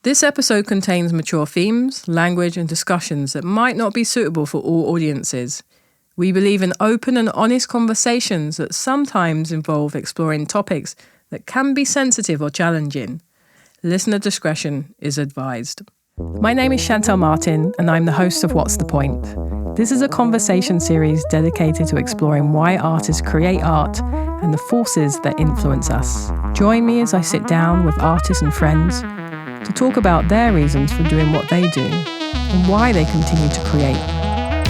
This episode contains mature themes, language, and discussions that might not be suitable for all audiences. We believe in open and honest conversations that sometimes involve exploring topics that can be sensitive or challenging. Listener discretion is advised. My name is Shantell Martin, and I'm the host of What's the Point? This is a conversation series dedicated to exploring why artists create art and the forces that influence us. Join me as I sit down with artists and friends to talk about their reasons for doing what they do and why they continue to create.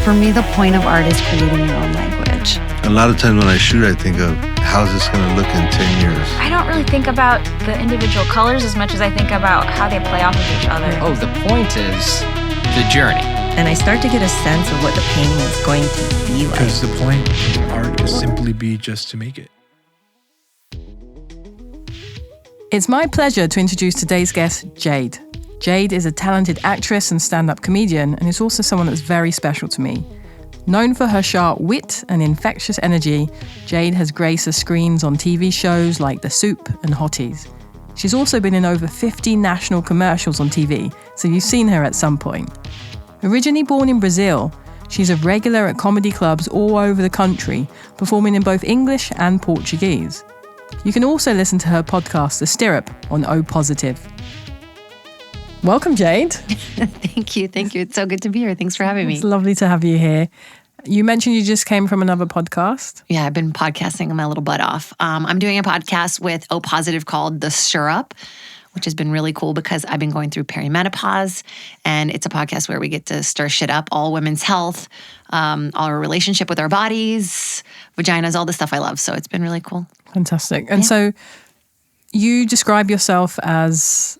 For me, the point of art is creating your own language. A lot of times when I shoot, I think of how's this going to look in 10 years? I don't really think about the individual colors as much as I think about how they play off of each other. Oh, the point is the journey. And I start to get a sense of what the painting is going to be like. Because the point of art is simply be just to make it. It's my pleasure to introduce today's guest, Jade. Jade is a talented actress and stand-up comedian, and is also someone that's very special to me. Known for her sharp wit and infectious energy, Jade has graced the screens on TV shows like The Soup and Hotties. She's also been in over 50 national commercials on TV, so you've seen her at some point. Originally born in Brazil, she's a regular at comedy clubs all over the country, performing in both English and Portuguese. You can also listen to her podcast, The Stirrup, on O Positive. Welcome, Jade. Thank you. It's so good to be here. Thanks for having me. It's lovely to have you here. You mentioned you just came from another podcast. Yeah, I've been podcasting my little butt off. I'm doing a podcast with O Positive called The Stirrup, which has been really cool because I've been going through perimenopause, and it's a podcast where we get to stir shit up, all women's health, our relationship with our bodies, vaginas, all the stuff I love. So it's been really cool. Fantastic. And so you describe yourself as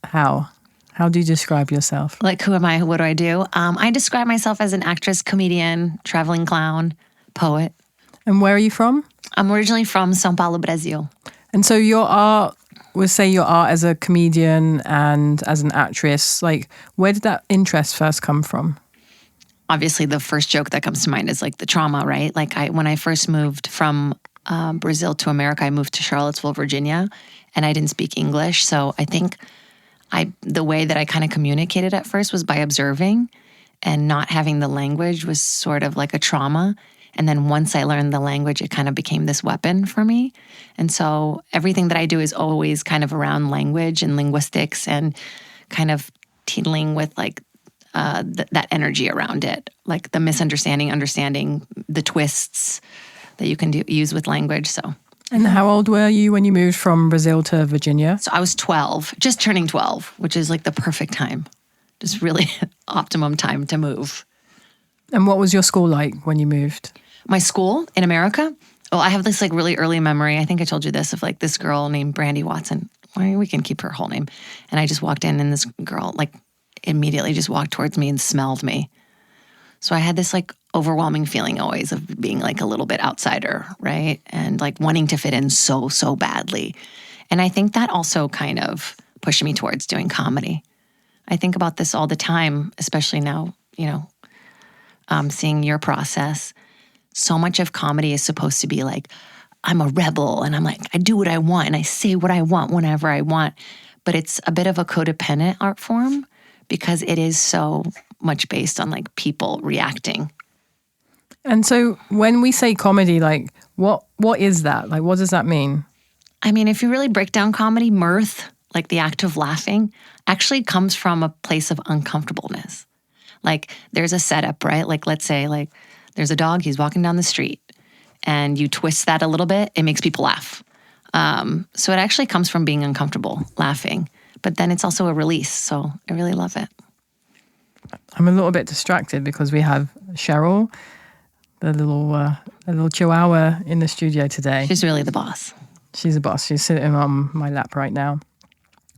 how? How do you describe yourself? Like, who am I? What do I do? I describe myself as an actress, comedian, traveling clown, poet. And where are you from? I'm originally from São Paulo, Brazil. And so your art, we'll say your art as a comedian and as an actress, like, where did that interest first come from? Obviously, the first joke that comes to mind is like the trauma, right? Like when I first moved from Brazil to America, I moved to Charlottesville, Virginia, and I didn't speak English. So I think the way that I kind of communicated at first was by observing, and not having the language was sort of like a trauma. And then once I learned the language, it kind of became this weapon for me. And so everything that I do is always kind of around language and linguistics, and kind of dealing with like that energy around it, like the misunderstanding, understanding, the twists that you can use with language. So. And how old were you when you moved from Brazil to Virginia? So I was 12, just turning 12, which is like the perfect time, just really optimum time to move. And what was your school like when you moved? My school in America? Oh, I have this like really early memory. I think I told you this, of like this girl named Brandy Watson. We can keep her whole name. And I just walked in, and this girl like immediately just walked towards me and smelled me. So I had this like overwhelming feeling always of being like a little bit outsider, right? And like wanting to fit in so badly. And I think that also kind of pushed me towards doing comedy. I think about this all the time, especially now, seeing your process. So much of comedy is supposed to be like, I'm a rebel, and I'm like, I do what I want, and I say what I want whenever I want. But it's a bit of a codependent art form, because it is so much based on like people reacting. And so when we say comedy, like what is that? Like, what does that mean? I mean, if you really break down comedy, mirth, like the act of laughing, actually comes from a place of uncomfortableness. Like there's a setup, right? Like let's say like there's a dog, he's walking down the street, and you twist that a little bit, it makes people laugh. So it actually comes from being uncomfortable, laughing. But then it's also a release, so I really love it. I'm a little bit distracted because we have Cheryl, the little chihuahua, in the studio today. She's really the boss. She's the boss. She's sitting on my lap right now.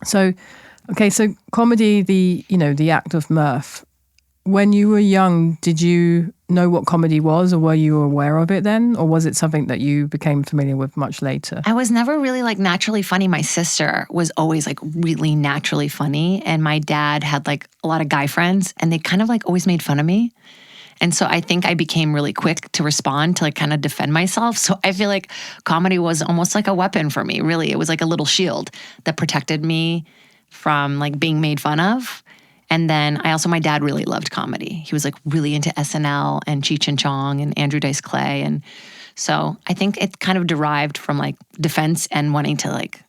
So, okay, so comedy, the act of mirth. When you were young, did you know what comedy was, or were you aware of it then? Or was it something that you became familiar with much later? I was never really like naturally funny. My sister was always like really naturally funny. And my dad had like a lot of guy friends, and they kind of like always made fun of me. And so I think I became really quick to respond, to like kind of defend myself. So I feel like comedy was almost like a weapon for me, really. It was like a little shield that protected me from like being made fun of. And then my dad really loved comedy. He was like really into SNL and Cheech and Chong and Andrew Dice Clay. And so I think it kind of derived from like defense and wanting to like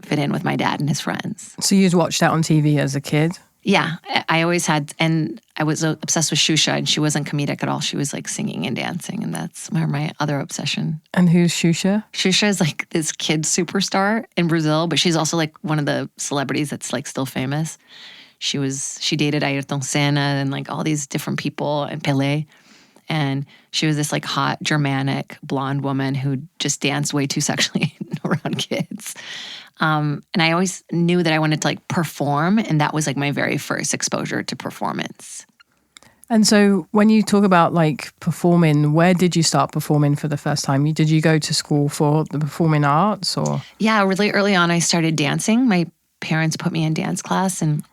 fit in with my dad and his friends. So you'd watched that on TV as a kid? Yeah, I always had, and I was obsessed with Shusha, and she wasn't comedic at all. She was like singing and dancing, and that's my other obsession. And who's Shusha? Shusha is like this kid superstar in Brazil, but she's also like one of the celebrities that's like still famous. She dated Ayrton Senna and like all these different people and Pelé. And she was this like hot Germanic blonde woman who just danced way too sexually around kids. And I always knew that I wanted to like perform, and that was like my very first exposure to performance. And so when you talk about like performing, where did you start performing for the first time? Did you go to school for the performing arts or? Yeah, really early on I started dancing. My parents put me in dance class. And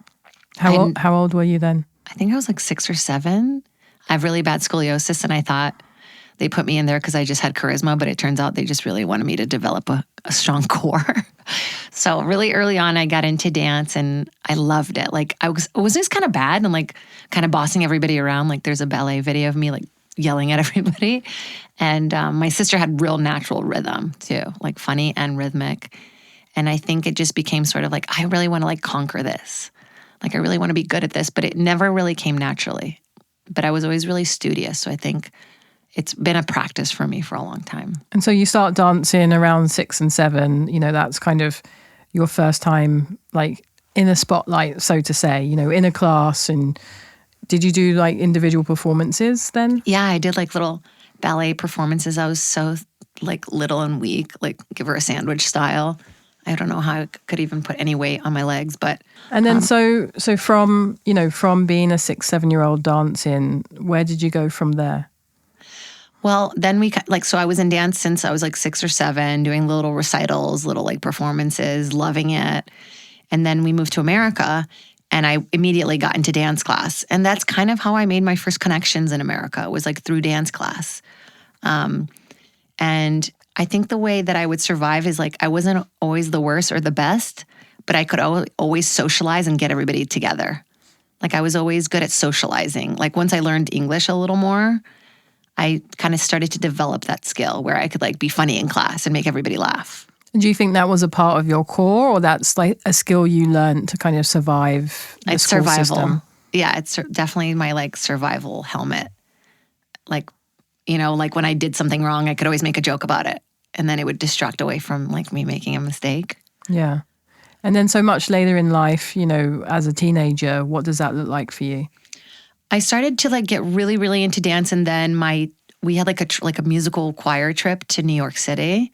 How old were you then? I think I was like 6 or 7. I have really bad scoliosis, and I thought they put me in there because I just had charisma, but it turns out they just really wanted me to develop a strong core. So really early on, I got into dance, and I loved it. Like I was just kind of bad and like kind of bossing everybody around. Like there's a ballet video of me like yelling at everybody. And my sister had real natural rhythm too, like funny and rhythmic. And I think it just became sort of like, I really want to like conquer this. Like I really want to be good at this, but it never really came naturally. But I was always really studious. So I think it's been a practice for me for a long time. And so you start dancing around 6 and 7, that's kind of your first time like in a spotlight, so to say, in a class. And did you do like individual performances then? Yeah, I did like little ballet performances. I was so like little and weak, like give her a sandwich style. I don't know how I could even put any weight on my legs, but. And then so from being a 6-7-year-old dancing, where did you go from there? Well, then so I was in dance since I was like 6 or 7, doing little recitals, little like performances, loving it. And then we moved to America, and I immediately got into dance class. And that's kind of how I made my first connections in America, was like through dance class. And I think the way that I would survive is like, I wasn't always the worst or the best, but I could always socialize and get everybody together. Like I was always good at socializing. Like once I learned English a little more, I kind of started to develop that skill where I could like be funny in class and make everybody laugh. Do you think that was a part of your core, or that's like a skill you learned to kind of survive the school survival system? Yeah, it's definitely my like survival helmet. Like, like when I did something wrong, I could always make a joke about it, and then it would distract away from like me making a mistake. Yeah. And then so much later in life, as a teenager, what does that look like for you? I started to like get really, really into dance, and then we had like a musical choir trip to New York City.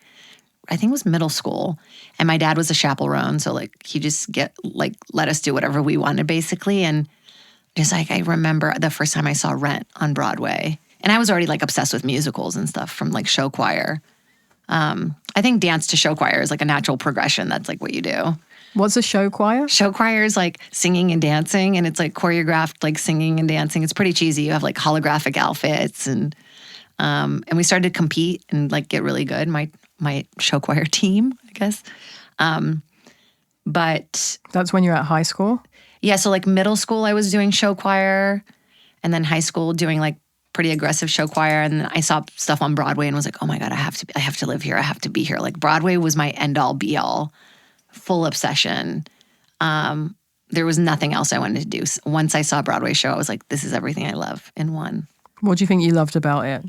I think it was middle school, and my dad was a chaperone, so like he just let us do whatever we wanted basically. And just like I remember the first time I saw Rent on Broadway, and I was already like obsessed with musicals and stuff from like show choir. I think dance to show choir is like a natural progression. That's like what you do. What's a show choir? Show choir is like singing and dancing, and it's like choreographed like singing and dancing. It's pretty cheesy. You have like holographic outfits, and we started to compete and like get really good. My show choir team, I guess. But that's when you're at high school? Yeah, so like middle school I was doing show choir, and then high school doing like pretty aggressive show choir. And then I saw stuff on Broadway and was like, oh my God, I have to live here. I have to be here. Like Broadway was my end all be all. Full obsession. There was nothing else I wanted to do. Once I saw a Broadway show, I was like, this is everything I love in one. What do you think you loved about it?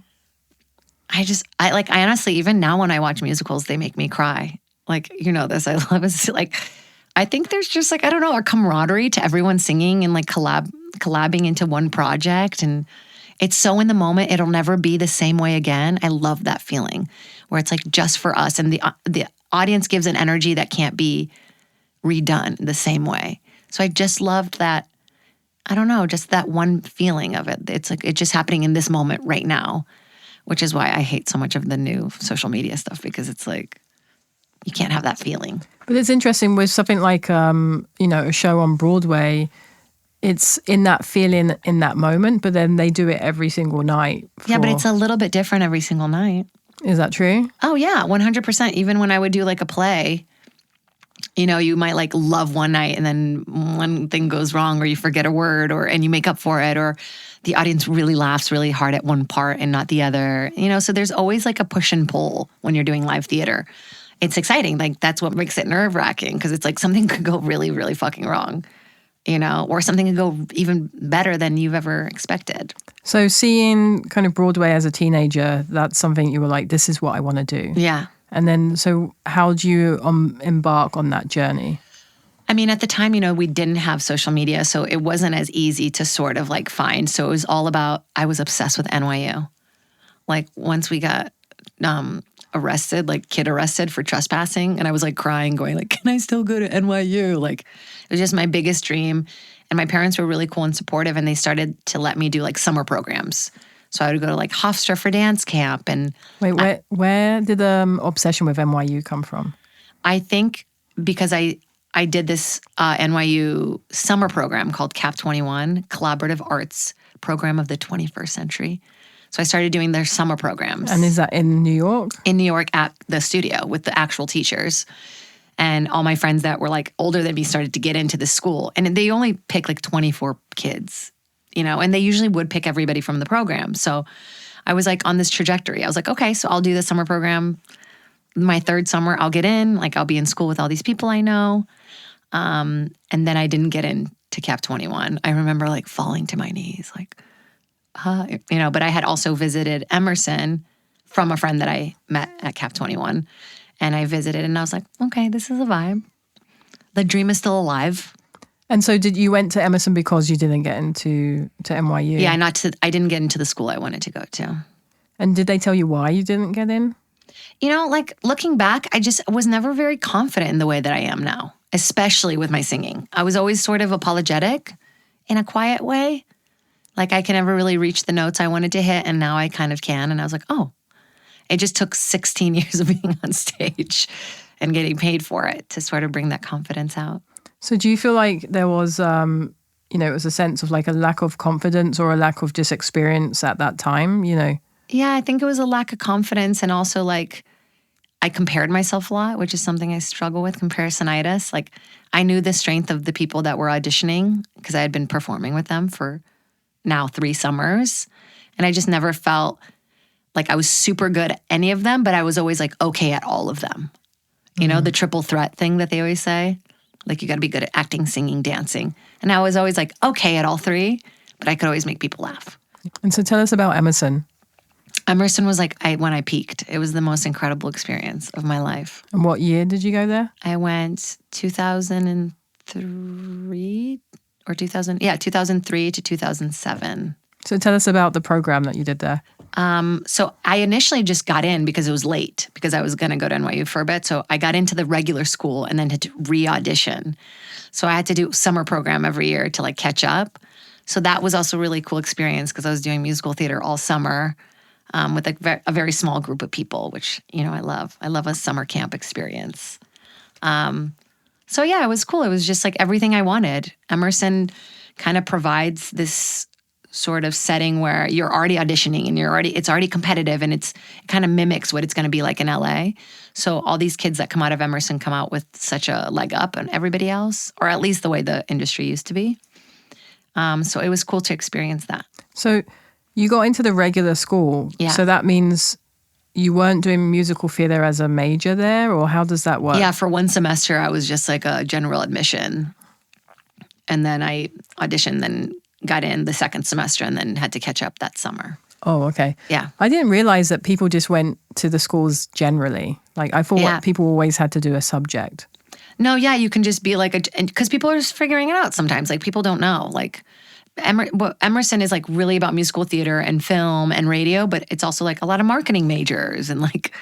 I honestly, even now when I watch musicals, they make me cry. Like, this, I love it. Like, I think there's just like, I don't know, a camaraderie to everyone singing and like collabing into one project. And it's so in the moment, it'll never be the same way again. I love that feeling where it's like just for us, and the audience gives an energy that can't be redone the same way. So I just loved that, I don't know, just that one feeling of it. It's like it's just happening in this moment right now, which is why I hate so much of the new social media stuff, because it's like, you can't have that feeling. But it's interesting with something like, a show on Broadway, it's in that feeling in that moment, but then they do it every single night. Yeah, but it's a little bit different every single night. Is that true? Oh, yeah, 100%. Even when I would do like a play, You know, you might like love one night and then one thing goes wrong or you forget a word and you make up for it, or the audience really laughs really hard at one part and not the other. You know, so there's always like a push and pull when you're doing live theater. It's exciting. Like that's what makes it nerve-wracking, because it's like something could go really, really fucking wrong, you know, or something could go even better than you've ever expected. So seeing kind of Broadway as a teenager, that's something you were like, this is what I want to do. Yeah. And then, so how do you embark on that journey? I mean, at the time, you know, we didn't have social media, so it wasn't as easy to sort of like find. So it was all about, I was obsessed with NYU. Like once we got arrested, like kid arrested for trespassing, and I was like crying, going like, can I still go to NYU? Like it was just my biggest dream. And my parents were really cool and supportive, and they started to let me do like summer programs. So I would go to like Hofstra for dance camp. And wait, where did the obsession with NYU come from? I think because I did this NYU summer program called CAP 21, Collaborative Arts Program of the 21st Century. So I started doing their summer programs. And is that in New York? In New York at the studio with the actual teachers. And all my friends that were like older than me started to get into the school. And they only pick like 24 kids, you know, and they usually would pick everybody from the program. So I was like on this trajectory. I was like, okay, so I'll do the summer program. My third summer, I'll get in. Like I'll be in school with all these people I know. And then I didn't get into CAP 21. I remember like falling to my knees, like, you know, but I had also visited Emerson from a friend that I met at CAP 21. And I visited and I was like, okay, this is a vibe. The dream is still alive. And so you went to Emerson because you didn't get to NYU? Yeah, I didn't get into the school I wanted to go to. And did they tell you why you didn't get in? You know, like looking back, I just was never very confident in the way that I am now, especially with my singing. I was always sort of apologetic in a quiet way. Like I can never really reach the notes I wanted to hit, and now I kind of can. And I was like, oh, it just took 16 years of being on stage and getting paid for it to sort of bring that confidence out. So do you feel like there was, you know, it was a sense of like a lack of confidence or a lack of just experience at that time, you know? Yeah, I think it was a lack of confidence, and also like I compared myself a lot, which is something I struggle with, comparisonitis. Like I knew the strength of the people that were auditioning because I had been performing with them for now 3 summers. And I just never felt like I was super good at any of them, but I was always like okay at all of them. You know, the triple threat thing that they always say, like you got to be good at acting, singing, dancing. And I was always like okay at all 3, but I could always make people laugh. And so tell us about Emerson. Emerson was like when I peaked. It was the most incredible experience of my life. And what year did you go there? I went 2003 or 2003 to 2007. So tell us about the program that you did there. So I initially just got in because it was late, because I was going to go to NYU for a bit. So I got into the regular school and then had to re-audition. So I had to do summer program every year to like catch up. So that was also a really cool experience because I was doing musical theater all summer with a very small group of people, which, you know, I love. I love a summer camp experience. So yeah, it was cool. It was just like everything I wanted. Emerson kind of provides this sort of setting where you're already auditioning and it's already competitive, and it kind of mimics what it's going to be like in LA. So all these kids that come out of Emerson come out with such a leg up on everybody else, or at least the way the industry used to be. So it was cool to experience that. So you got into the regular school. Yeah. So that means you weren't doing musical theater as a major there, or how does that work? Yeah, for one semester, I was just like a general admission. And then I auditioned, then got in the second semester, and then had to catch up that summer. Oh, okay. Yeah. I didn't realize that people just went to the schools generally. Like I thought people always had to do a subject. No, yeah, you can just be like because people are just figuring it out sometimes. Like people don't know. Like Emerson is like really about musical theater and film and radio, but it's also like a lot of marketing majors and like,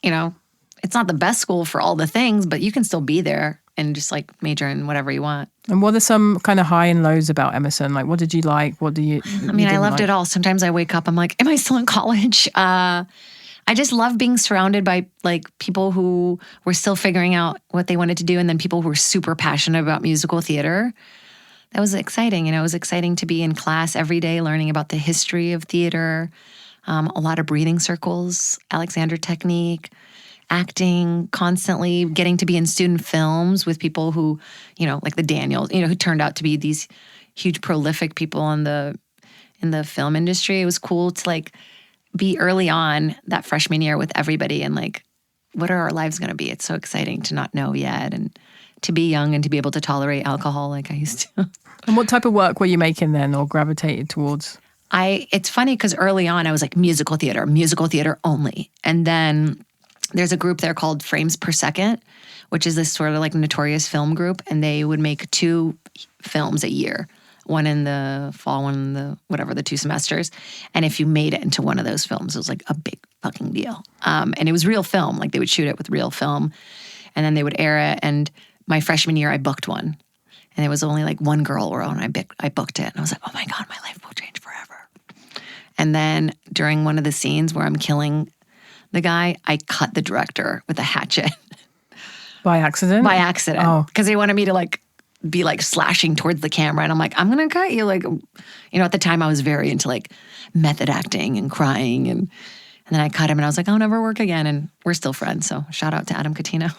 you know, it's not the best school for all the things, but you can still be there and just like major in whatever you want. And what are some kind of high and lows about Emerson? Like, what did you like? What do you? I mean, I loved it all. Sometimes I wake up, I'm like, am I still in college? I just love being surrounded by like people who were still figuring out what they wanted to do, and then people who were super passionate about musical theater. That was exciting. You know, it was exciting to be in class every day, learning about the history of theater, a lot of breathing circles, Alexander technique. acting constantly, getting to be in student films with people who, like the Daniels, who turned out to be these huge prolific people in the film industry. It was cool to like be early on that freshman year with everybody and like, what are our lives going to be? It's so exciting to not know yet and to be young and to be able to tolerate alcohol like I used to. And what type of work were you making then or gravitated towards? It's funny because early on I was like musical theater only. And then there's a group there called Frames Per Second, which is this sort of like notorious film group. And they would make 2 films a year, one in the fall, one in the 2 semesters. And if you made it into one of those films, it was like a big fucking deal. And it was real film. Like they would shoot it with real film and then they would air it. And my freshman year, I booked one. And it was only like one girl role, and I booked it. And I was like, oh my God, my life will change forever. And then during one of the scenes where I'm killing the guy, I cut the director with a hatchet. By accident? By accident. Oh. Because they wanted me to like be like slashing towards the camera. And I'm like, I'm going to cut you. Like, at the time I was very into like method acting and crying. And then I cut him and I was like, I'll never work again. And we're still friends. So shout out to Adam Catino.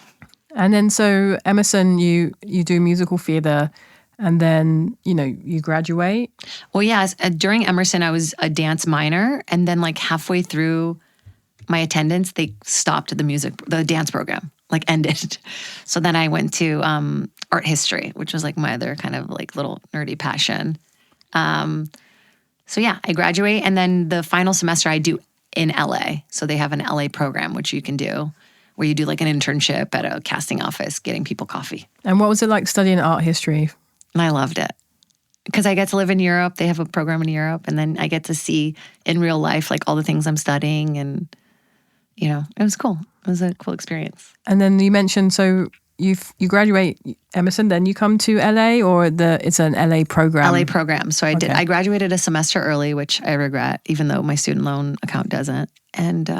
And then so Emerson, you do musical theater and then, you graduate. Well, yes. During Emerson, I was a dance minor. And then like halfway through my attendance, they stopped the dance program, like ended. So then I went to art history, which was like my other kind of like little nerdy passion. So yeah, I graduate. And then the final semester I do in LA. So they have an LA program, which you can do, where you do like an internship at a casting office, getting people coffee. And what was it like studying art history? And I loved it because I get to live in Europe. They have a program in Europe. And then I get to see in real life, like all the things I'm studying. And, it was cool. It was a cool experience. And then you mentioned, so you graduate Emerson, then you come to LA or it's an LA program? LA program. So I graduated a semester early, which I regret, even though my student loan account doesn't. And,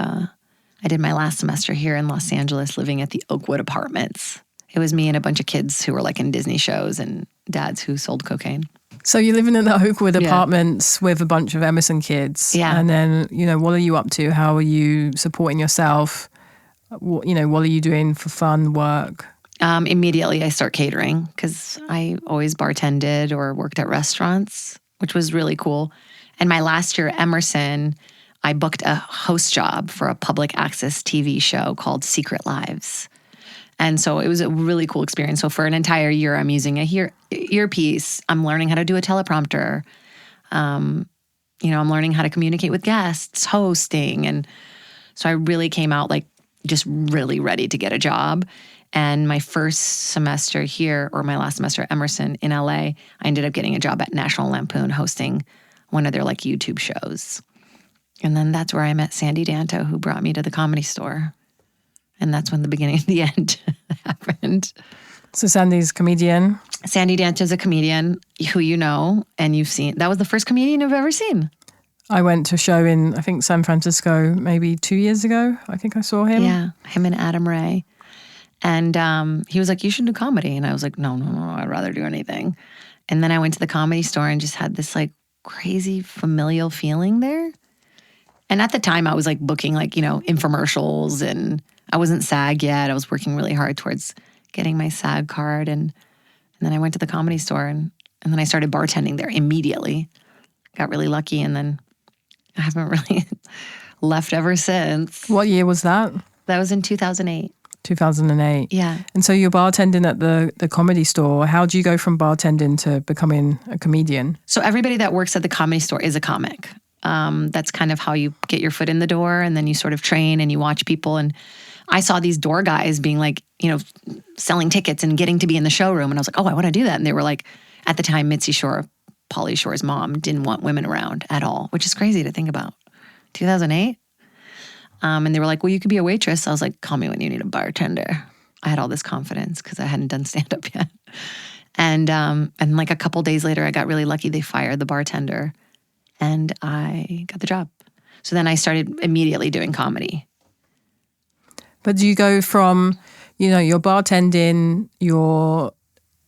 I did my last semester here in Los Angeles living at the Oakwood Apartments. It was me and a bunch of kids who were like in Disney shows and dads who sold cocaine. So you're living in the Oakwood Apartments with a bunch of Emerson kids. Yeah. And then, what are you up to? How are you supporting yourself? What are you doing for fun work? Immediately I start catering because I always bartended or worked at restaurants, which was really cool. And my last year at Emerson, I booked a host job for a public access TV show called Secret Lives. And so it was a really cool experience. So for an entire year, I'm using a earpiece. I'm learning how to do a teleprompter. I'm learning how to communicate with guests, hosting. And so I really came out like just really ready to get a job. And my first semester here, or my last semester at Emerson in LA, I ended up getting a job at National Lampoon hosting one of their like YouTube shows. And then that's where I met Sandy Danto, who brought me to the Comedy Store. And that's when the beginning and the end happened. So Sandy's a comedian. Sandy Danto's a comedian who you know and you've seen. That was the first comedian you've ever seen. I went to a show in, I think, San Francisco maybe 2 years ago. I think I saw him. Yeah, him and Adam Ray. And he was like, you should do comedy. And I was like, no, I'd rather do anything. And then I went to the Comedy Store and just had this like crazy familial feeling there. And at the time I was like booking like, infomercials and I wasn't SAG yet. I was working really hard towards getting my SAG card. And then I went to the Comedy Store and then I started bartending there immediately. Got really lucky. And then I haven't really left ever since. What year was that? That was in 2008. 2008. Yeah. And so you're bartending at the Comedy Store. How do you go from bartending to becoming a comedian? So everybody that works at the Comedy Store is a comic. That's kind of how you get your foot in the door, and then you sort of train and you watch people. And I saw these door guys being like, selling tickets and getting to be in the showroom. And I was like, oh, I want to do that. And they were like, at the time, Mitzi Shore, Pauly Shore's mom, didn't want women around at all, which is crazy to think about. 2008. And they were like, well, you could be a waitress. I was like, call me when you need a bartender. I had all this confidence because I hadn't done stand-up yet. And like a couple days later, I got really lucky. They fired the bartender and I got the job. So then I started immediately doing comedy. But do you go from, you're bartending, you're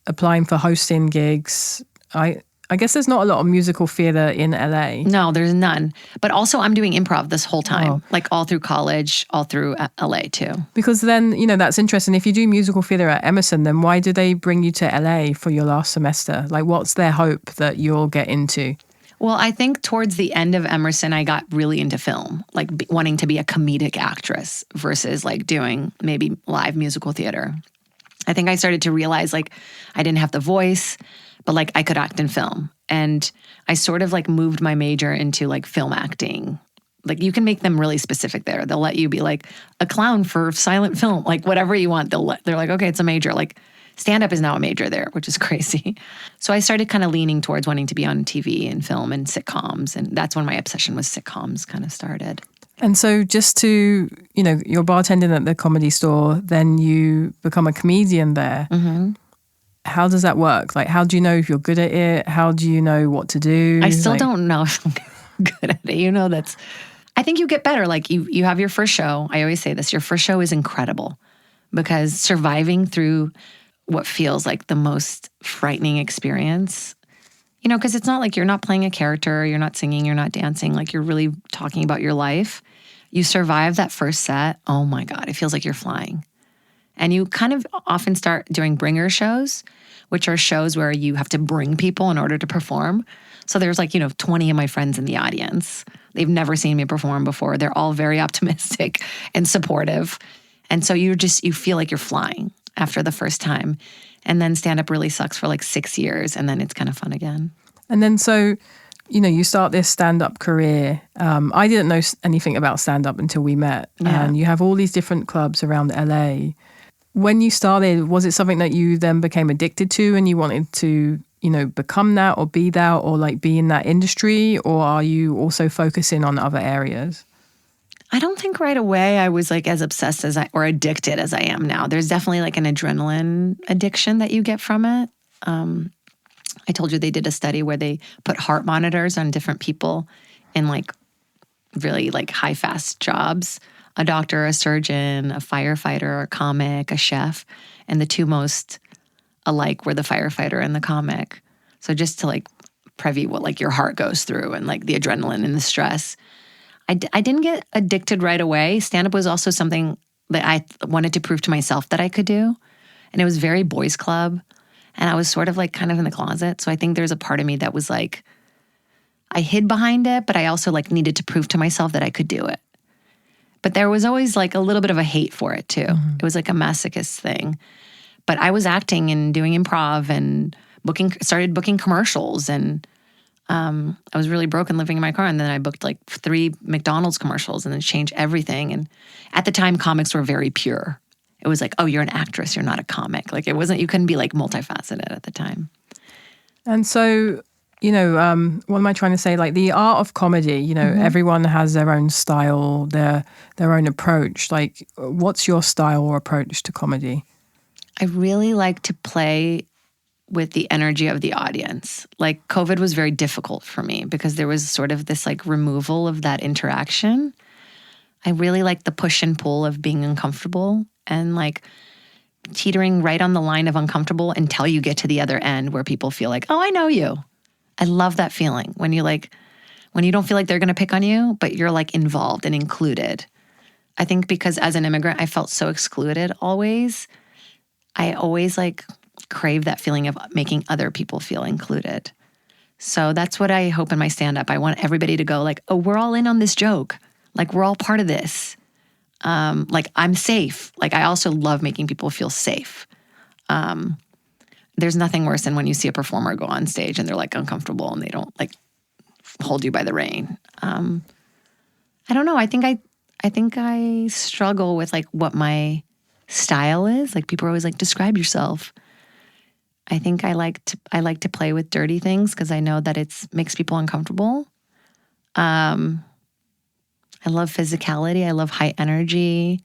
applying for hosting gigs. I I guess there's not a lot of musical theater in LA. No, there's none. But also I'm doing improv this whole time, Oh. like all through college, all through LA too. Because then, that's interesting. If you do musical theater at Emerson, then why do they bring you to LA for your last semester? Like, what's their hope that you'll get into? Well, I think towards the end of Emerson, I got really into film, like wanting to be a comedic actress versus like doing maybe live musical theater. I think I started to realize like I didn't have the voice, but like I could act in film. And I sort of like moved my major into like film acting. Like you can make them really specific there. They'll let you be like a clown for silent film, like whatever you want. They're like, okay, it's a major. Like stand-up is now a major there, which is crazy. So I started kind of leaning towards wanting to be on TV and film and sitcoms. And that's when my obsession with sitcoms kind of started. And so just to, you're bartending at the Comedy Store, then you become a comedian there. Mm-hmm. How does that work? Like, how do you know if you're good at it? How do you know what to do? I still don't know if I'm good at it. I think you get better. Like you have your first show. I always say this, your first show is incredible because surviving through what feels like the most frightening experience, because it's not like you're not playing a character, you're not singing, you're not dancing, like you're really talking about your life. You survive that first set. Oh my God, it feels like you're flying. And you kind of often start doing bringer shows, which are shows where you have to bring people in order to perform. So there's like, 20 of my friends in the audience. They've never seen me perform before. They're all very optimistic and supportive. And so you feel like you're flying after the first time. And then stand-up really sucks for like 6 years, and then it's kind of fun again. And then so, you start this stand-up career. I didn't know anything about stand-up until we met. Yeah. And you have all these different clubs around LA. When you started, was it something that you then became addicted to and you wanted to, become that or be that or like be in that industry? Or are you also focusing on other areas? I don't think right away I was like as obsessed or addicted as I am now. There's definitely like an adrenaline addiction that you get from it. I told you they did a study where they put heart monitors on different people in like really like high fast jobs. A doctor, a surgeon, a firefighter, a comic, a chef. And the two most alike were the firefighter and the comic. So just to like preview what like your heart goes through and like the adrenaline and the stress. I didn't get addicted right away. Stand-up was also something that I wanted to prove to myself that I could do. And it was very boys club. And I was sort of like kind of in the closet. So I think there's a part of me that was like, I hid behind it, but I also like needed to prove to myself that I could do it. But there was always like a little bit of a hate for it too. Mm-hmm. It was like a masochist thing. But I was acting and doing improv and started booking commercials. And I was really broke and living in my car. And then I booked like 3 McDonald's commercials and then changed everything. And at the time, comics were very pure. It was like, oh, you're an actress, you're not a comic. Like you couldn't be like multifaceted at the time. And so, what am I trying to say? Like the art of comedy, Mm-hmm. everyone has their own style, their own approach. Like, what's your style or approach to comedy? I really like to play with the energy of the audience. Like COVID was very difficult for me because there was sort of this like removal of that interaction. I really like the push and pull of being uncomfortable and like teetering right on the line of uncomfortable until you get to the other end where people feel like, oh, I know you. I love that feeling when you don't feel like they're going to pick on you, but you're like involved and included. I think because as an immigrant, I felt so excluded always. I always like crave that feeling of making other people feel included. So that's what I hope in my stand-up. I want everybody to go like, oh, we're all in on this joke. Like we're all part of this. Like I'm safe. Like I also love making people feel safe. There's nothing worse than when you see a performer go on stage and they're like uncomfortable and they don't like hold you by the rein. I don't know. I think I struggle with like what my style is. Like people are always like, describe yourself. I think I like to play with dirty things because I know that makes people uncomfortable. I love physicality. I love high energy.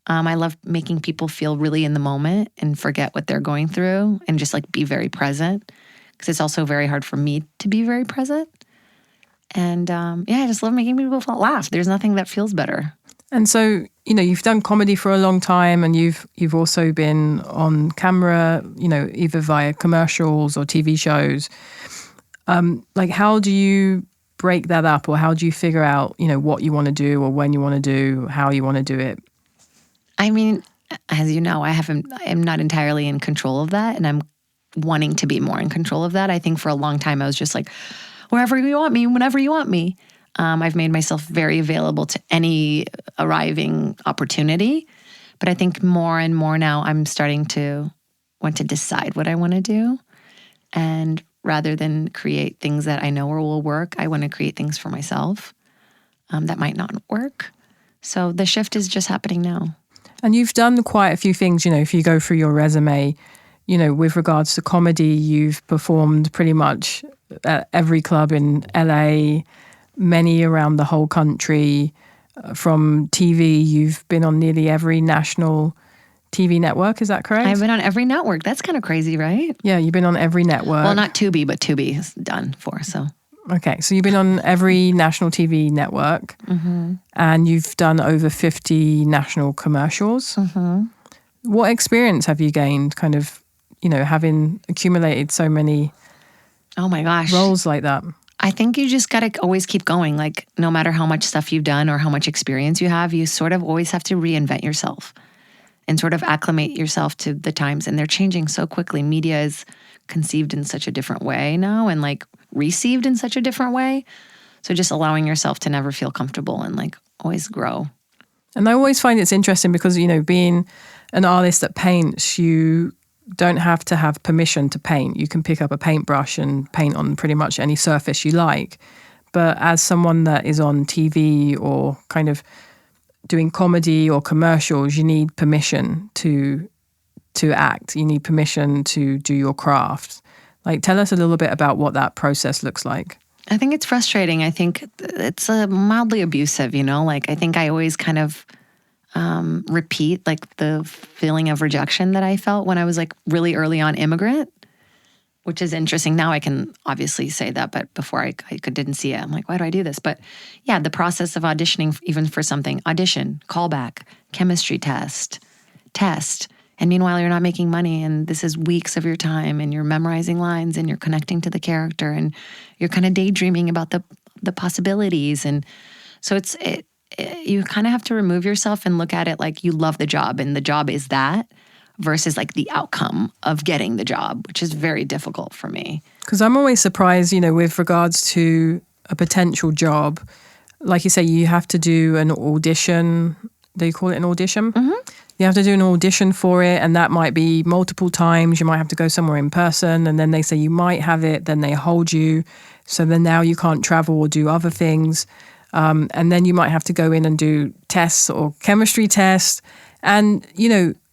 I love making people feel really in the moment and forget what they're going through and just like be very present because it's also very hard for me to be very present. And I just love making people laugh. There's nothing that feels better. And so, you've done comedy for a long time and you've also been on camera, either via commercials or TV shows. Like, how do you break that up, or how do you figure out, what you want to do, or when you want to do, how you want to do it? I mean, as you know, I'm not entirely in control of that, and I'm wanting to be more in control of that. I think for a long time I was just like, wherever you want me, whenever you want me. I've made myself very available to any arriving opportunity. But I think more and more now I'm starting to want to decide what I want to do. And rather than create things that I know will work, I want to create things for myself that might not work. So the shift is just happening now. And you've done quite a few things, if you go through your resume, with regards to comedy, you've performed pretty much at every club in LA, many around the whole country. From TV, you've been on nearly every national TV network, is that correct? I've been on every network. That's kind of crazy, right? Yeah, you've been on every network. Well, not Tubi, but Tubi is done for, so. Okay, so you've been on every national TV network, and you've done over 50 national commercials. What experience have you gained, kind of, having accumulated so many oh my gosh, roles like that? I think you just got to always keep going. Like, no matter how much stuff you've done or how much experience you have, you sort of always have to reinvent yourself and sort of acclimate yourself to the times. And they're changing so quickly. Media is conceived in such a different way now, and like received in such a different way. So just allowing yourself to never feel comfortable and like always grow. And I always find it's interesting because, being an artist that paints, you don't have to have permission to paint. You can pick up a paintbrush and paint on pretty much any surface you like. But as someone that is on TV or kind of doing comedy or commercials, you need permission to act. You need permission to do your craft. Like, tell us a little bit about what that process looks like. I think it's frustrating. I think it's mildly abusive, Like, I think I always kind of repeat like the feeling of rejection that I felt when I was like really early on immigrant, which is interesting. Now I can obviously say that, but before I didn't see it. I'm like, why do I do this? But yeah, the process of auditioning, even for something, audition, callback, chemistry test. And meanwhile, you're not making money, and this is weeks of your time, and you're memorizing lines, and you're connecting to the character, and you're kind of daydreaming about the possibilities. And so you kind of have to remove yourself and look at it like you love the job, and the job is that, versus like the outcome of getting the job, which is very difficult for me. Because I'm always surprised, with regards to a potential job, like you say, you have to do an audition. Do you call it an audition? You have to do an audition for it, and that might be multiple times. You might have to go somewhere in person, and then they say you might have it, then they hold you. So then now you can't travel or do other things. And then you might have to go in and do tests or chemistry tests. And,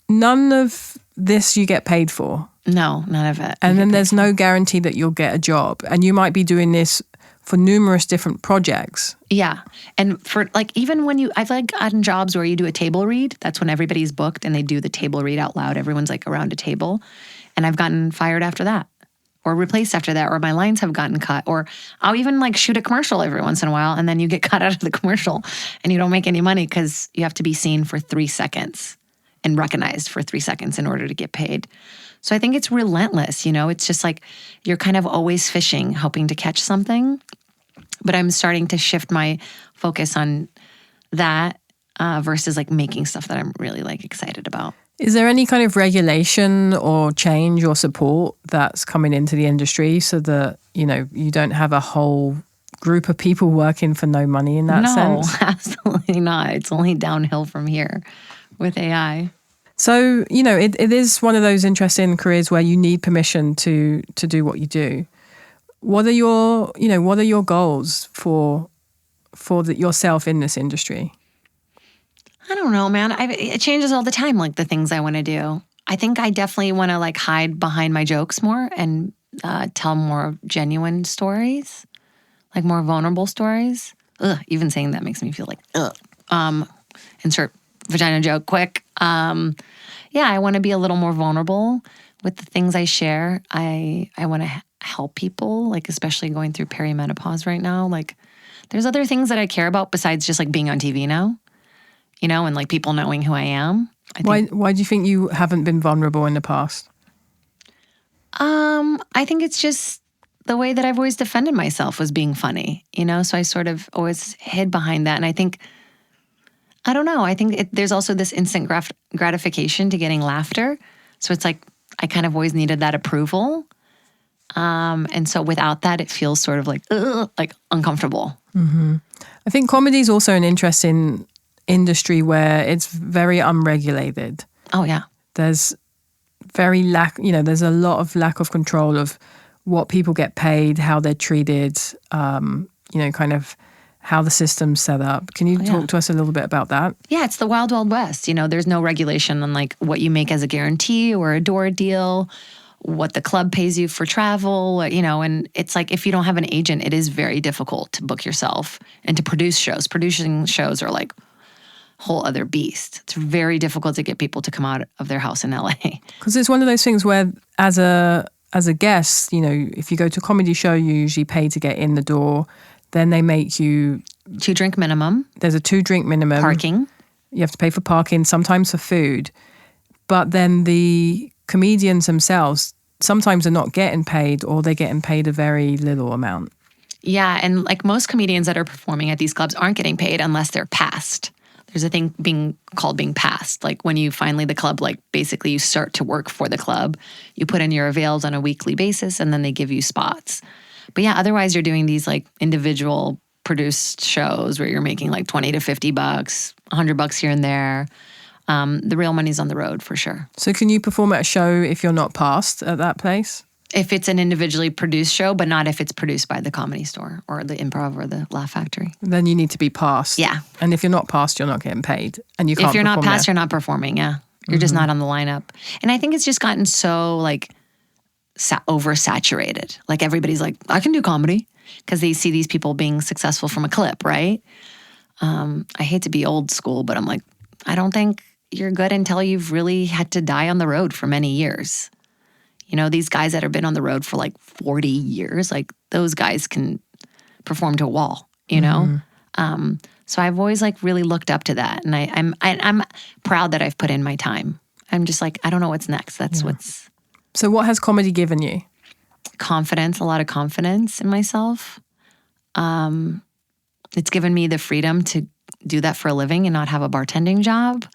none of this you get paid for. No, none of it. And then there's no guarantee that you'll get a job. And you might be doing this for numerous different projects. Yeah. And for like, even when I've like gotten jobs where you do a table read, that's when everybody's booked and they do the table read out loud. Everyone's like around a table. And I've gotten fired after that, or replaced after that, or my lines have gotten cut, or I'll even like shoot a commercial every once in a while, and then you get cut out of the commercial and you don't make any money because you have to be seen for 3 seconds and recognized for 3 seconds in order to get paid. So I think it's relentless, it's just like you're kind of always fishing, hoping to catch something. But I'm starting to shift my focus on that versus like making stuff that I'm really like excited about. Is there any kind of regulation or change or support that's coming into the industry so that, you don't have a whole group of people working for no money in that sense? No, absolutely not. It's only downhill from here with AI. So, it is one of those interesting careers where you need permission to do what you do. What are your goals for yourself in this industry? I don't know, man. It changes all the time, like the things I want to do. I think I definitely want to like hide behind my jokes more and tell more genuine stories, like more vulnerable stories. Ugh, even saying that makes me feel like, ugh. Insert vagina joke quick. Yeah, I want to be a little more vulnerable with the things I share. I want to help people, like especially going through perimenopause right now. Like there's other things that I care about besides just like being on TV now, and like people knowing who I am. Why do you think you haven't been vulnerable in the past? I think it's just the way that I've always defended myself was being funny, you know? So I sort of always hid behind that. And I think, I don't know, I think there's also this instant gratification to getting laughter. So it's like, I kind of always needed that approval. And so without that, it feels sort of like uncomfortable. I think comedy is also an interesting industry where it's very unregulated. Oh, yeah. There's there's a lot of lack of control of what people get paid, how they're treated, kind of how the system's set up. Can you talk to us a little bit about that? Yeah, it's the wild, wild west. You know, there's no regulation on like what you make as a guarantee or a door deal, what the club pays you for travel, you know, and it's like if you don't have an agent, it is very difficult to book yourself and to produce shows. Producing shows are like whole other beast. It's very difficult to get people to come out of their house in LA. Because it's one of those things where as a guest, you know, if you go to a comedy show, you usually pay to get in the door. Then they make you 2-drink minimum. There's a 2-drink minimum. Parking. You have to pay for parking, sometimes for food. But then the comedians themselves sometimes are not getting paid, or they're getting paid a very little amount. Yeah, and like most comedians that are performing at these clubs aren't getting paid unless they're passed. There's a thing being passed. Like when you finally, the club, like basically you start to work for the club, you put in your avails on a weekly basis and then they give you spots. But yeah, otherwise you're doing these like individual produced shows where you're making like $20 to $50, $100 here and there. The real money's on the road for sure. So can you perform at a show if you're not passed at that place? If it's an individually produced show, but not if it's produced by the Comedy Store or the Improv or the Laugh Factory. Then you need to be passed. Yeah. And if you're not passed, you're not getting paid. And you can't If you're not passed, there. you're not performing, yeah. You're just not on the lineup. And I think it's just gotten so like oversaturated. Like everybody's like, I can do comedy. Because they see these people being successful from a clip, right? I hate to be old school, but I'm like, I don't think you're good until you've really had to die on the road for many years. You know, these guys that have been on the road for like 40 years, like those guys can perform to a wall, you know? So I've always like really looked up to that. And I'm proud that I've put in my time. I'm just like, I don't know what's next. That's what's... So what has comedy given you? Confidence, a lot of confidence in myself. It's given me the freedom to do that for a living and not have a bartending job.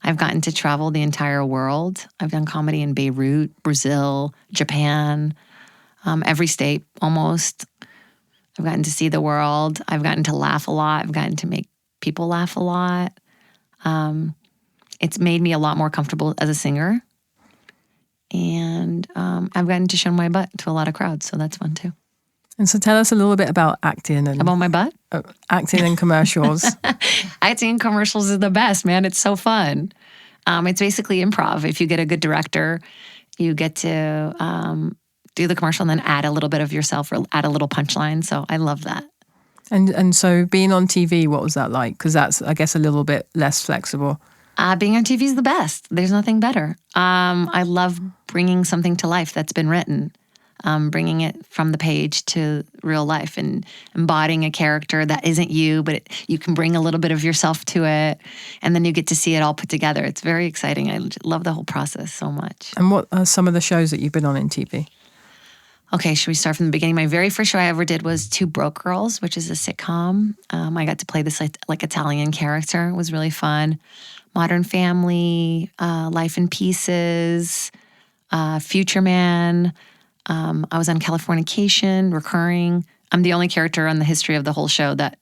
I've gotten to travel the entire world. I've done comedy in Beirut, Brazil, Japan, every state almost. I've gotten to see the world. I've gotten to laugh a lot. I've gotten to make people laugh a lot. It's made me a lot more comfortable as a singer. And I've gotten to show my butt to a lot of crowds, so that's fun too. And so tell us a little bit about acting and About my butt? acting in commercials. Acting in commercials is the best, man. It's so fun. It's basically improv. If you get a good director, you get to do the commercial and then add a little bit of yourself or add a little punchline. So I love that. And so being on TV, what was that like? Because that's, I guess, a little bit less flexible. Being on TV is the best. There's nothing better. I love bringing something to life that's been written, bringing it from the page to real life and embodying a character that isn't you, but you can bring a little bit of yourself to it, and then you get to see it all put together. It's very exciting. I love the whole process so much. And what are some of the shows that you've been on in TV? Okay, should we start from the beginning? My very first show I ever did was Two Broke Girls, which is a sitcom. I got to play this like Italian character. It was really fun. Modern Family, Life in Pieces, Future Man. I was on Californication, recurring. I'm the only character on the history of the whole show that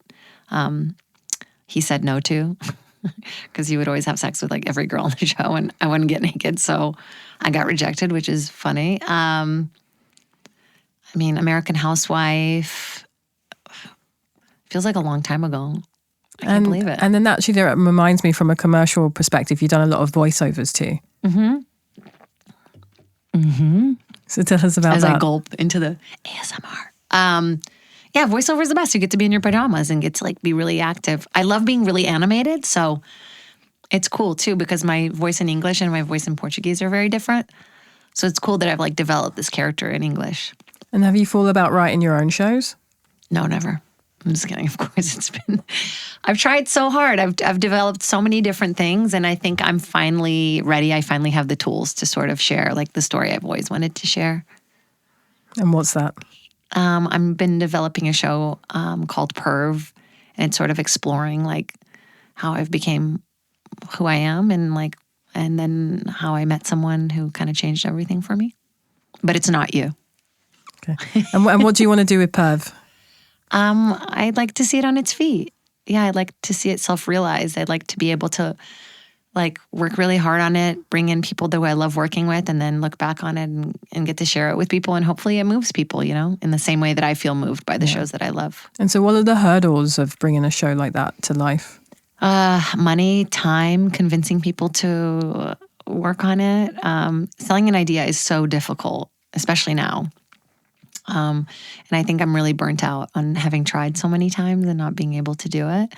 he said no to because he would always have sex with like every girl on the show and I wouldn't get naked. So I got rejected, which is funny. American Housewife feels like a long time ago. I can't believe it. And then actually that reminds me from a commercial perspective, you've done a lot of voiceovers too. So tell us about that. As I gulp into the ASMR. Yeah, voiceover is the best. You get to be in your pajamas and get to like be really active. I love being really animated, so it's cool too because my voice in English and my voice in Portuguese are very different. So it's cool that I've like developed this character in English. And have you thought about writing your own shows? No, never. I'm just kidding. Of course, I've tried so hard. I've developed so many different things, and I think I'm finally ready. I finally have the tools to sort of share like the story I've always wanted to share. And what's that? I've been developing a show called Perv, and it's sort of exploring like how I've became who I am, and then how I met someone who kind of changed everything for me. But it's not you. Okay. And what do you want to do with Perv? I'd like to see it on its feet. Yeah, I'd like to see it self-realized. I'd like to be able to like work really hard on it, bring in people that I love working with, and then look back on it and get to share it with people. And hopefully it moves people, in the same way that I feel moved by the shows that I love. And so what are the hurdles of bringing a show like that to life? Money, time, convincing people to work on it. Selling an idea is so difficult, especially now. And I think I'm really burnt out on having tried so many times and not being able to do it.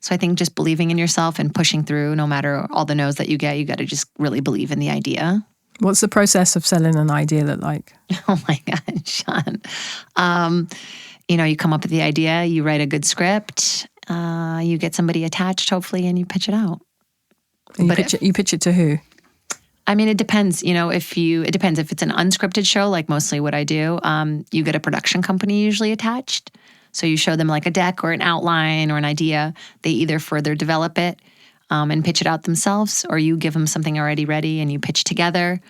So I think just believing in yourself and pushing through, no matter all the no's that you get, you got to just really believe in the idea. What's the process of selling an idea look like? Oh my God, Sean. You come up with the idea, you write a good script, you get somebody attached, hopefully, and you pitch it out. And you pitch it to who? I mean, it depends. It depends. If it's an unscripted show, like mostly what I do, you get a production company usually attached. So you show them like a deck or an outline or an idea. They either further develop it and pitch it out themselves, or you give them something already ready and you pitch together.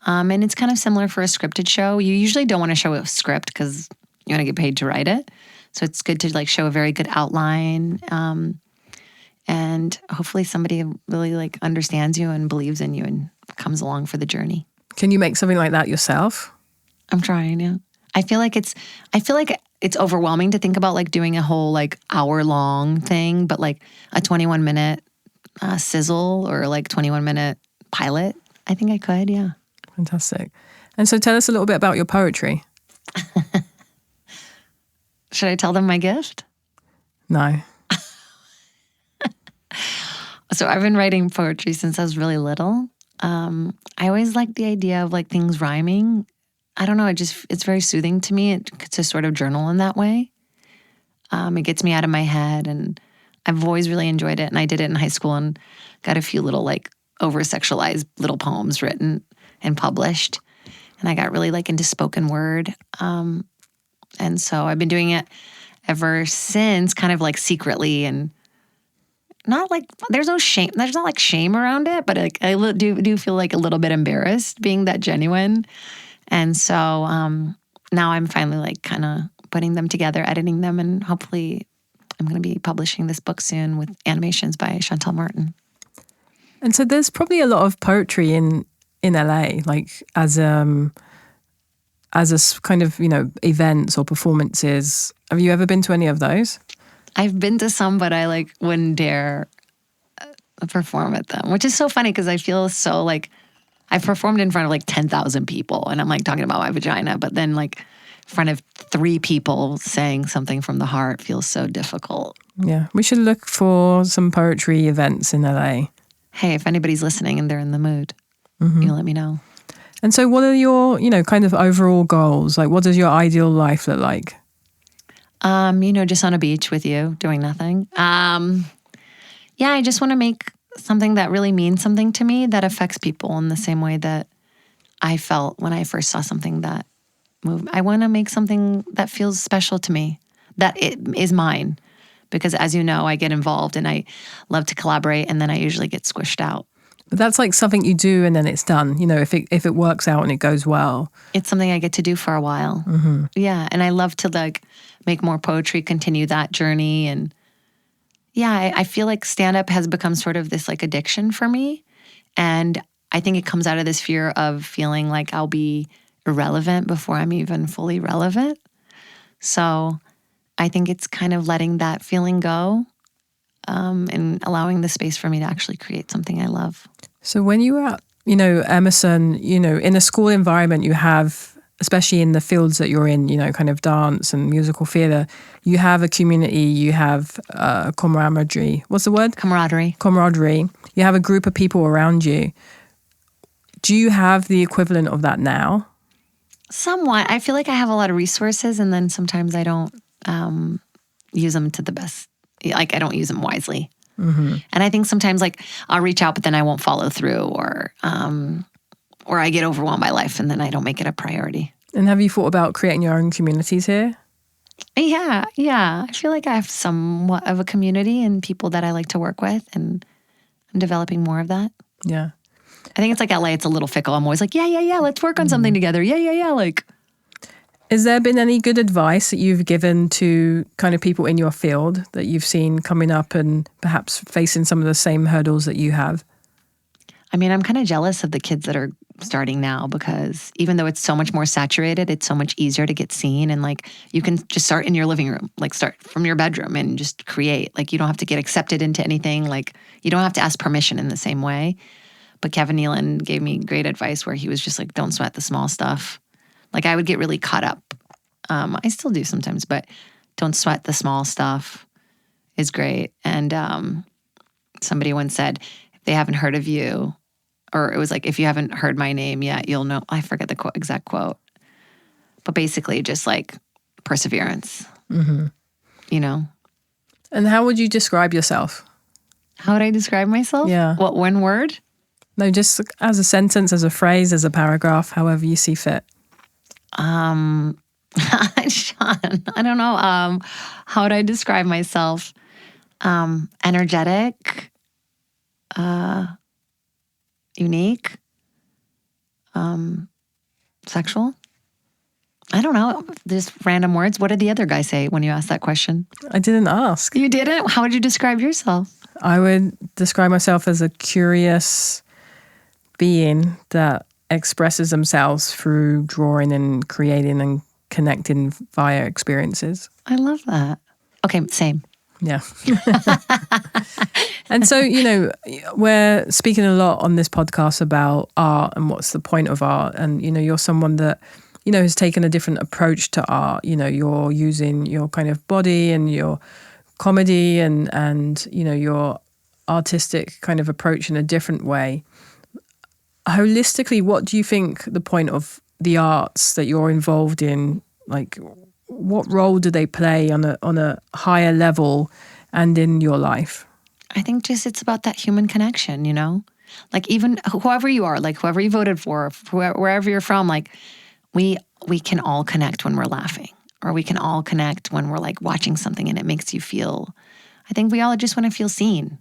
And it's kind of similar for a scripted show. You usually don't want to show a script because you want to get paid to write it. So it's good to like show a very good outline. And hopefully somebody really like understands you and believes in you and comes along for the journey. Can you make something like that yourself? I'm trying, yeah. I feel like it's overwhelming to think about like doing a whole like hour-long thing, but like a 21-minute sizzle or like 21-minute pilot, I think I could, yeah. Fantastic. And so tell us a little bit about your poetry. Should I tell them my gift? No. So I've been writing poetry since I was really little. I always liked the idea of like things rhyming. I don't know, it's very soothing to me to sort of journal in that way. It gets me out of my head, and I've always really enjoyed it. And I did it in high school and got a few little like over-sexualized little poems written and published. And I got really like into spoken word. And so I've been doing it ever since, kind of like secretly, and not like, there's not like shame around it, but like I do feel like a little bit embarrassed being that genuine. And so now I'm finally like kind of putting them together, editing them, and hopefully I'm going to be publishing this book soon with animations by Shantell Martin. And so there's probably a lot of poetry in LA, like as a kind of, events or performances. Have you ever been to any of those? I've been to some, but I like wouldn't dare perform at them, which is so funny because I feel so like I've performed in front of like 10,000 people and I'm like talking about my vagina, but then like in front of 3 people saying something from the heart feels so difficult. Yeah, we should look for some poetry events in LA. Hey, if anybody's listening and they're in the mood, you let me know. And so what are your, kind of overall goals? Like, what does your ideal life look like? Just on a beach with you, doing nothing. I just want to make something that really means something to me, that affects people in the same way that I felt when I first saw something that moved. I want to make something that feels special to me, that it is mine. Because as you know, I get involved and I love to collaborate, and then I usually get squished out. But that's like something you do and then it's done. If it works out and it goes well. It's something I get to do for a while. Mm-hmm. Yeah, and I love to like make more poetry, continue that journey. And yeah, I feel like stand-up has become sort of this like addiction for me. And I think it comes out of this fear of feeling like I'll be irrelevant before I'm even fully relevant. So I think it's kind of letting that feeling go and allowing the space for me to actually create something I love. So when you were at, Emerson, in a school environment, you have, especially in the fields that you're in, kind of dance and musical theater, you have a community, you have camaraderie. What's the word? Camaraderie. Camaraderie. You have a group of people around you. Do you have the equivalent of that now? Somewhat. I feel like I have a lot of resources, and then sometimes I don't use them to the best. Like I don't use them wisely. Mm-hmm. And I think sometimes like I'll reach out, but then I won't follow through, or I get overwhelmed by life and then I don't make it a priority. And have you thought about creating your own communities here? Yeah. I feel like I have somewhat of a community and people that I like to work with, and I'm developing more of that. Yeah. I think it's like LA, it's a little fickle. I'm always like, yeah, let's work on something together. Yeah. Like, Has there been any good advice that you've given to kind of people in your field that you've seen coming up and perhaps facing some of the same hurdles that you have? I mean, I'm kind of jealous of the kids that are starting now, because even though it's so much more saturated, it's so much easier to get seen. And like, you can just start in your living room, like start from your bedroom and just create. Like, you don't have to get accepted into anything. Like, you don't have to ask permission in the same way. But Kevin Nealon gave me great advice where he was just like, don't sweat the small stuff. Like, I would get really caught up. I still do sometimes, but don't sweat the small stuff is great. And somebody once said, if they haven't heard of you, or it was like, if you haven't heard my name yet, you'll know. I forget the exact quote. But basically just like perseverance, you know? And how would you describe yourself? How would I describe myself? Yeah. What, one word? No, just as a sentence, as a phrase, as a paragraph, however you see fit. Sean, I don't know. How would I describe myself? Energetic, unique, sexual. I don't know. Just random words. What did the other guy say when you asked that question? I didn't ask. You didn't? How would you describe yourself? I would describe myself as a curious being that expresses themselves through drawing and creating and connecting via experiences. I love that. Okay, same. Yeah. And so, you know, we're speaking a lot on this podcast about art and what's the point of art. And, you know, you're someone that, you know, has taken a different approach to art. You know, you're using your kind of body and your comedy and you know, your artistic kind of approach in a different way. Holistically, what do you think the point of the arts that you're involved in, like, what role do they play on a higher level and in your life? I think just it's about that human connection, you know? Like, even whoever you are, like whoever you voted for, wherever you're from, like we can all connect when we're laughing, or we can all connect when we're like watching something and it makes you feel, I think we all just want to feel seen.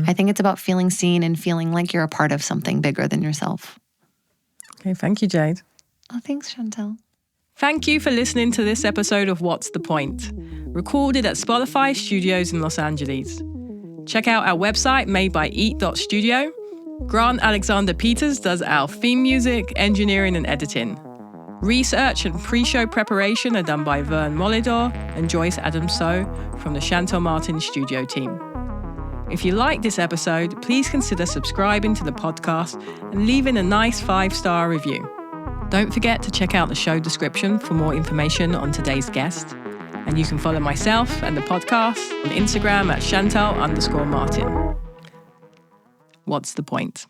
I think it's about feeling seen and feeling like you're a part of something bigger than yourself. Okay, thank you, Jade. Oh, thanks, Shantell. Thank you for listening to this episode of What's the Point? Recorded at Spotify Studios in Los Angeles. Check out our website made by eat.studio. Grant Alexander Peters does our theme music, engineering and editing. Research and pre-show preparation are done by Vern Molidor and Joyce Adams-So from the Shantell Martin studio team. If you like this episode, please consider subscribing to the podcast and leaving a nice 5-star review. Don't forget to check out the show description for more information on today's guest. And you can follow myself and the podcast on Instagram at Shantell_Martin. What's the point?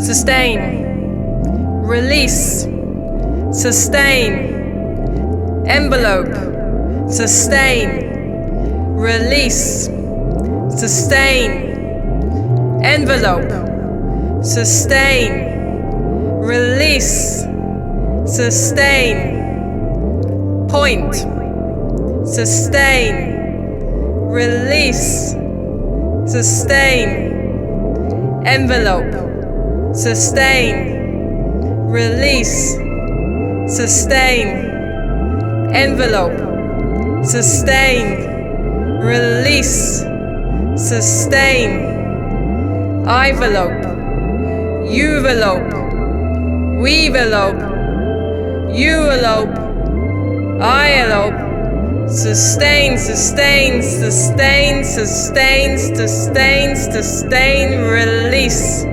Sustain. Release. Sustain. Envelope. Sustain. Release. Sustain. Envelope. Sustain. Release. Sustain. Point. Sustain. Release. Sustain. Envelope. Sustain. Release. sustain, envelope, sustain, release, sustain, envelope, uvelope, wevelope, uelope, ielope, sustain, sustain, sustain, sustain, sustain, sustain, release.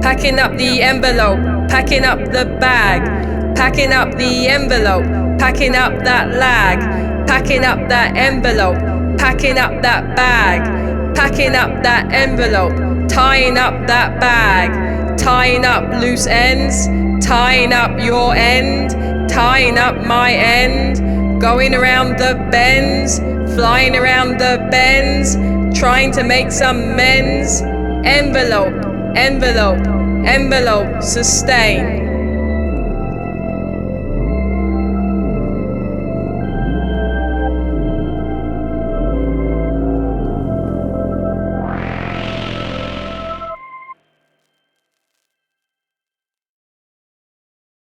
Packing up the envelope, packing up the bag, packing up the envelope, packing up that lag, packing up that envelope, packing up that bag, packing up that envelope, tying up that bag, tying up loose ends, tying up your end, tying up my end, going around the bends, flying around the bends, trying to make some mends. Envelope, envelope, envelope, sustain.